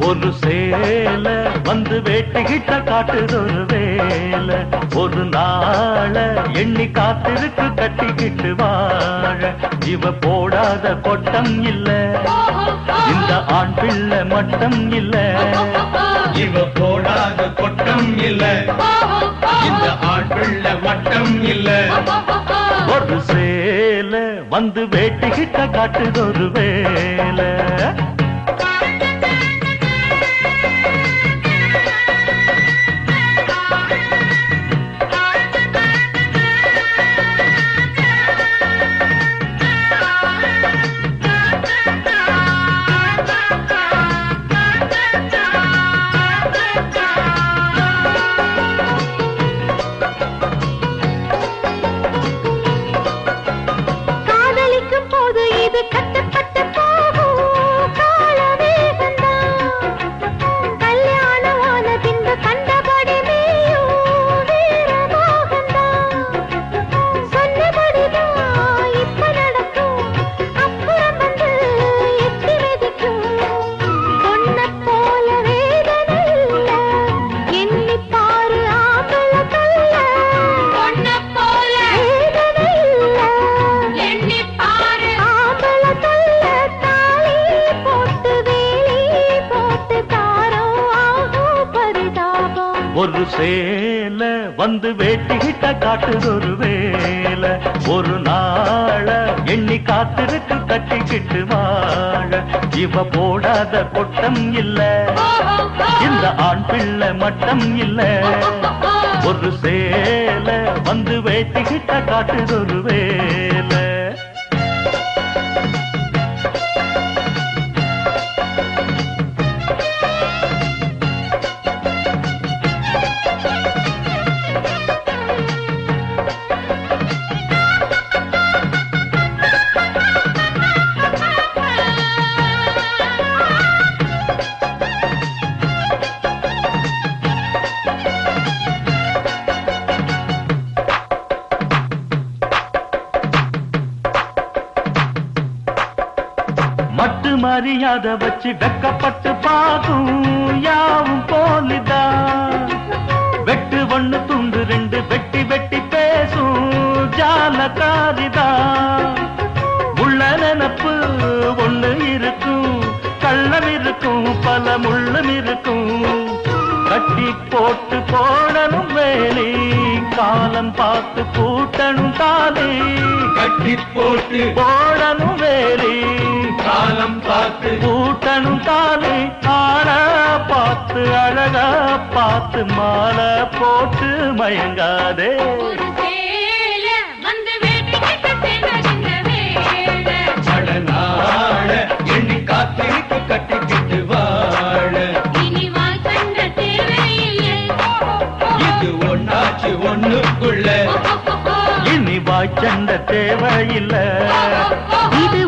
ஒரு சேல வந்து வேட்டிக்கிட்ட காட்டுதொரு வேலை ஒரு நாள எண்ணி காத்திருக்கு கட்டிக்கிட்டு வாழ இவ போடாத கொட்டம் இல்ல இந்த ஆண் பிள்ளை மட்டம் இல்ல இவ போடாத கொட்டம் இல்ல இந்த ஆண் பிள்ளை மட்டம் இல்ல ஒரு சேல வந்து வேட்டிக்கிட்ட காட்டுதொரு வேலை ஒரு சேல வந்து வேட்டிக்கிட்ட காட்டுதொரு வேலை ஒரு நாள எண்ணி காத்திருக்கு கட்டிக்கிட்டு வாழ இவ போடாத கொட்டம் இல்ல இந்த ஆண் பிள்ளை மட்டம் இல்ல ஒரு சேல வந்து வேட்டிக்கிட்ட காட்டுதொரு வேலை மட்டு மரியாதை வச்சு வெக்கப்பட்டு பாகும் யாவும் போலிதான் வெட்டு ஒண்ணு துண்டு ரெண்டு வெட்டி வெட்டி பேசும் ஜாலக்காரிதான் உள்ள நினப்பு ஒண்ணு இருக்கும் கள்ளம் இருக்கும் பல முள்ளும் இருக்கும் கட்டி போட்டு போடணும் வேலி காலம் பார்த்து கூட்டணும் தாலி கட்டி போட்டு போடணும் வேலி காலம் பார்த்து கூட்டணும் தாலி ஆள பார்த்து அழகா பார்த்து மாலை போட்டு மயங்காதே சடனாட எண்ணி காத்திருக்கு கட்டிக்கிட்டு வாழ இது ஒன்னாச்சு ஒண்ணுக்குள்ள இனி வாய்ச்சண்ட தேவையில்லை இது